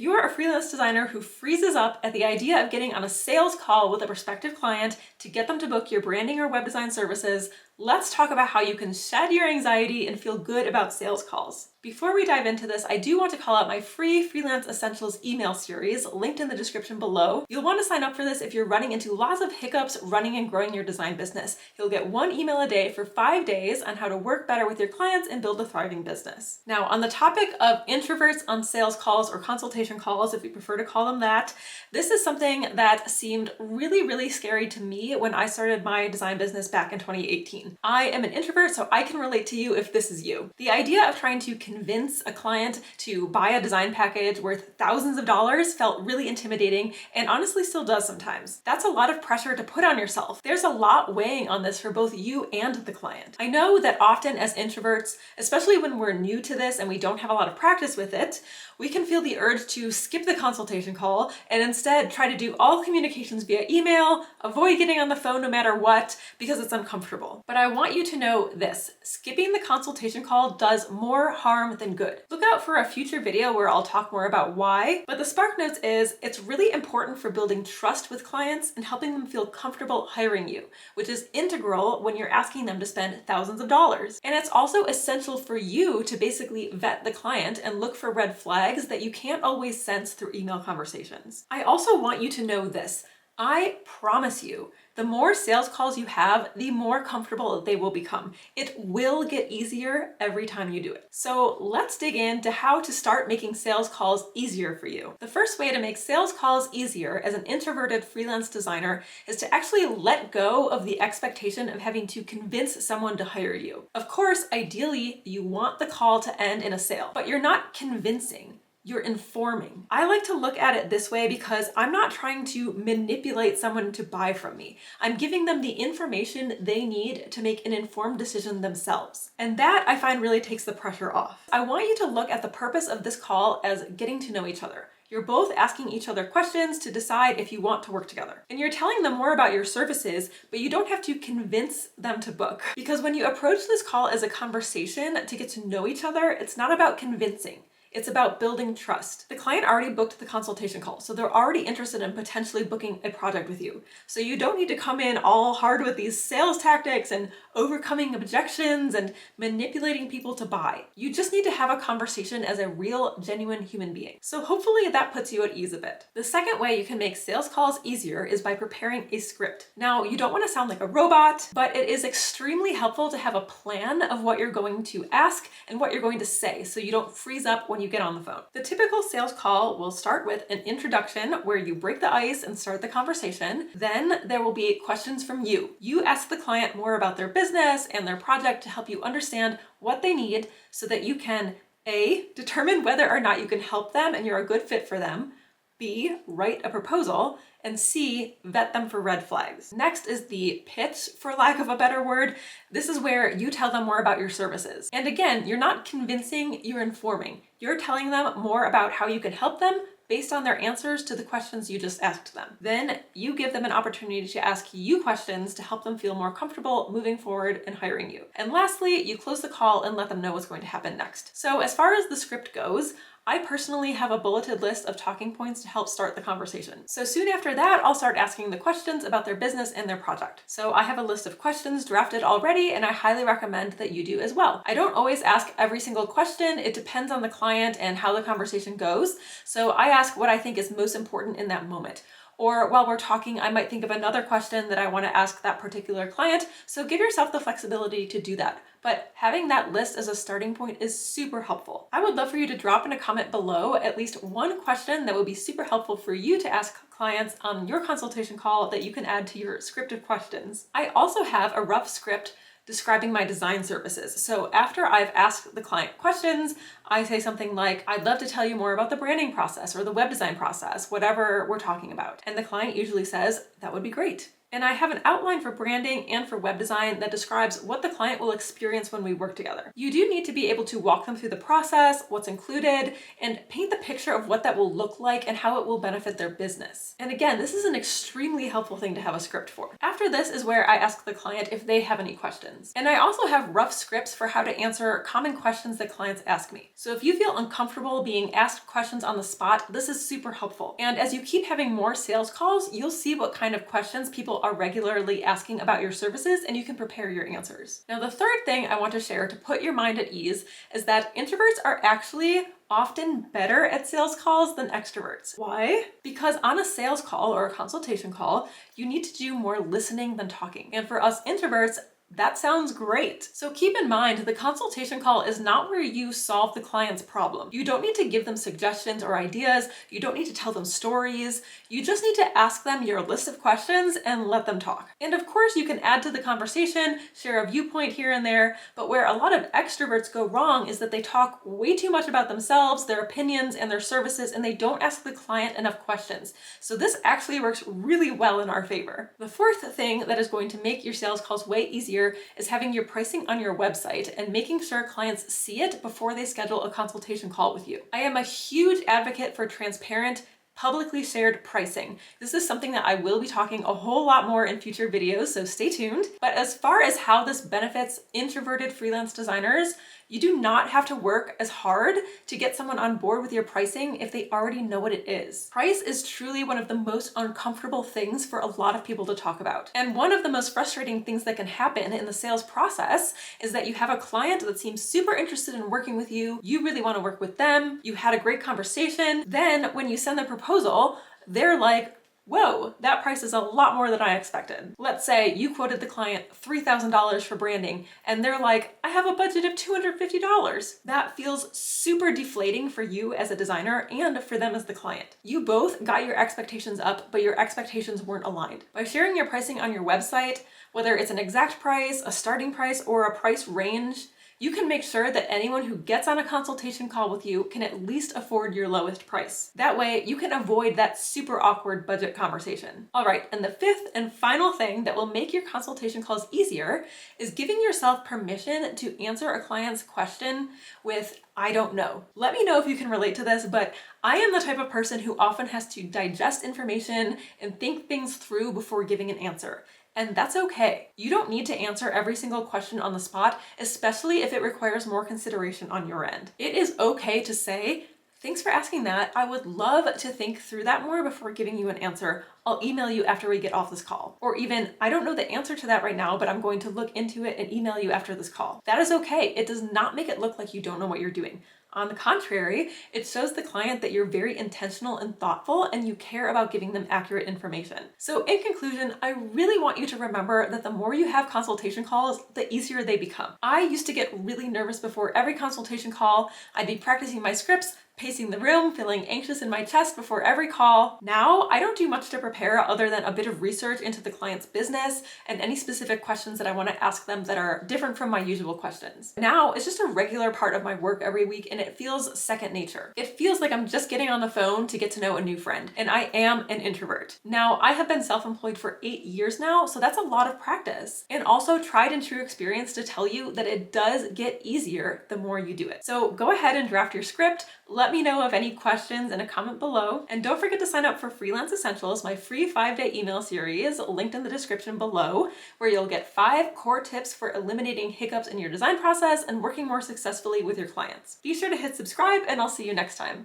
you're a freelance designer who freezes up at the idea of getting on a sales call with a prospective client to get them to book your branding or web design services, let's talk about how you can shed your anxiety and feel good about sales calls. Before we dive into this, I do want to call out my free Freelance Essentials email series linked in the description below. You'll want to sign up for this if you're running into lots of hiccups running and growing your design business. You'll get 1 email a day for 5 days on how to work better with your clients and build a thriving business. Now, on the topic of introverts on sales calls or consultation calls, if you prefer to call them that, this is something that seemed really scary to me when I started my design business back in 2018. I am an introvert, so I can relate to you if this is you. The idea of trying to convince a client to buy a design package worth thousands of dollars felt really intimidating and honestly still does sometimes. That's a lot of pressure to put on yourself. There's a lot weighing on this for both you and the client. I know that often as introverts, especially when we're new to this and we don't have a lot of practice with it, we can feel the urge to skip the consultation call and instead try to do all communications via email, avoid getting on the phone no matter what, because it's uncomfortable. But I want you to know this: skipping the consultation call does more harm than good. Look out for a future video where I'll talk more about why, but the spark notes is it's really important for building trust with clients and helping them feel comfortable hiring you, which is integral when you're asking them to spend thousands of dollars. And it's also essential for you to basically vet the client and look for red flags that you can't always sense through email conversations. I also want you to know this: I promise you, the more sales calls you have, the more comfortable they will become. It will get easier every time you do it. So let's dig into how to start making sales calls easier for you. The first way to make sales calls easier as an introverted freelance designer is to actually let go of the expectation of having to convince someone to hire you. Of course, ideally, you want the call to end in a sale, but you're not convincing. You're informing. I like to look at it this way because I'm not trying to manipulate someone to buy from me. I'm giving them the information they need to make an informed decision themselves. And that I find really takes the pressure off. I want you to look at the purpose of this call as getting to know each other. You're both asking each other questions to decide if you want to work together. And you're telling them more about your services, but you don't have to convince them to book. Because when you approach this call as a conversation to get to know each other, it's not about convincing. It's about building trust. The client already booked the consultation call, so they're already interested in potentially booking a project with you. So you don't need to come in all hard with these sales tactics and overcoming objections and manipulating people to buy. You just need to have a conversation as a real, genuine human being. So hopefully that puts you at ease a bit. The second way you can make sales calls easier is by preparing a script. Now, you don't want to sound like a robot, but it is extremely helpful to have a plan of what you're going to ask and what you're going to say so you don't freeze up when you get on the phone. The typical sales call will start with an introduction where you break the ice and start the conversation. Then there will be questions from you. You ask the client more about their business and their project to help you understand what they need so that you can A, determine whether or not you can help them and you're a good fit for them, B, write a proposal, and C, vet them for red flags. Next is the pitch, for lack of a better word. This is where you tell them more about your services. And again, you're not convincing, you're informing. You're telling them more about how you can help them based on their answers to the questions you just asked them. Then you give them an opportunity to ask you questions to help them feel more comfortable moving forward and hiring you. And lastly, you close the call and let them know what's going to happen next. So as far as the script goes, I personally have a bulleted list of talking points to help start the conversation. So soon after that, I'll start asking the questions about their business and their project. So I have a list of questions drafted already, and I highly recommend that you do as well. I don't always ask every single question. It depends on the client and how the conversation goes. So I ask what I think is most important in that moment. Or while we're talking, I might think of another question that I want to ask that particular client. So give yourself the flexibility to do that. But having that list as a starting point is super helpful. I would love for you to drop in a comment below at least one question that would be super helpful for you to ask clients on your consultation call that you can add to your scripted questions. I also have a rough script describing my design services. So after I've asked the client questions, I say something like, I'd love to tell you more about the branding process or the web design process, whatever we're talking about. And the client usually says, that would be great. And I have an outline for branding and for web design that describes what the client will experience when we work together. You do need to be able to walk them through the process, what's included, and paint the picture of what that will look like and how it will benefit their business. And again, this is an extremely helpful thing to have a script for. After this is where I ask the client if they have any questions. And I also have rough scripts for how to answer common questions that clients ask me. So if you feel uncomfortable being asked questions on the spot, this is super helpful. And as you keep having more sales calls, you'll see what kind of questions people are regularly asking about your services, and you can prepare your answers. Now, the third thing I want to share to put your mind at ease is that introverts are actually often better at sales calls than extroverts. Why? Because on a sales call or a consultation call, you need to do more listening than talking. And for us introverts, that sounds great. So keep in mind, the consultation call is not where you solve the client's problem. You don't need to give them suggestions or ideas. You don't need to tell them stories. You just need to ask them your list of questions and let them talk. And of course, you can add to the conversation, share a viewpoint here and there, but where a lot of extroverts go wrong is that they talk way too much about themselves, their opinions, and their services, and they don't ask the client enough questions. So this actually works really well in our favor. The fourth thing that is going to make your sales calls way easier is having your pricing on your website and making sure clients see it before they schedule a consultation call with you. I am a huge advocate for transparent, publicly shared pricing. This is something that I will be talking a whole lot more in future videos, so stay tuned. But as far as how this benefits introverted freelance designers, you do not have to work as hard to get someone on board with your pricing if they already know what it is. Price is truly one of the most uncomfortable things for a lot of people to talk about. And one of the most frustrating things that can happen in the sales process is that you have a client that seems super interested in working with you, you really want to work with them, you had a great conversation, then when you send the proposal, they're like, whoa, that price is a lot more than I expected. Let's say you quoted the client $3,000 for branding, and they're like, I have a budget of $250. That feels super deflating for you as a designer and for them as the client. You both got your expectations up, but your expectations weren't aligned. By sharing your pricing on your website, whether it's an exact price, a starting price, or a price range, you can make sure that anyone who gets on a consultation call with you can at least afford your lowest price. That way, you can avoid that super awkward budget conversation. All right, and the fifth and final thing that will make your consultation calls easier is giving yourself permission to answer a client's question with, I don't know. Let me know if you can relate to this, but I am the type of person who often has to digest information and think things through before giving an answer. And that's okay. You don't need to answer every single question on the spot, especially if it requires more consideration on your end. It is okay to say, thanks for asking that. I would love to think through that more before giving you an answer. I'll email you after we get off this call. Or even, I don't know the answer to that right now, but I'm going to look into it and email you after this call. That is okay. It does not make it look like you don't know what you're doing. On the contrary, it shows the client that you're very intentional and thoughtful and you care about giving them accurate information. So in conclusion, I really want you to remember that the more you have consultation calls, the easier they become. I used to get really nervous before every consultation call. I'd be practicing my scripts, pacing the room, feeling anxious in my chest before every call. Now, I don't do much to prepare other than a bit of research into the client's business and any specific questions that I want to ask them that are different from my usual questions. Now, it's just a regular part of my work every week and it feels second nature. It feels like I'm just getting on the phone to get to know a new friend, and I am an introvert. Now, I have been self-employed for 8 years now, so that's a lot of practice. And also tried and true experience to tell you that it does get easier the more you do it. So go ahead and draft your script. Let me know of any questions in a comment below. And don't forget to sign up for Freelance Essentials, my free 5-day email series linked in the description below, where you'll get 5 core tips for eliminating hiccups in your design process and working more successfully with your clients. Be sure to hit subscribe, and I'll see you next time.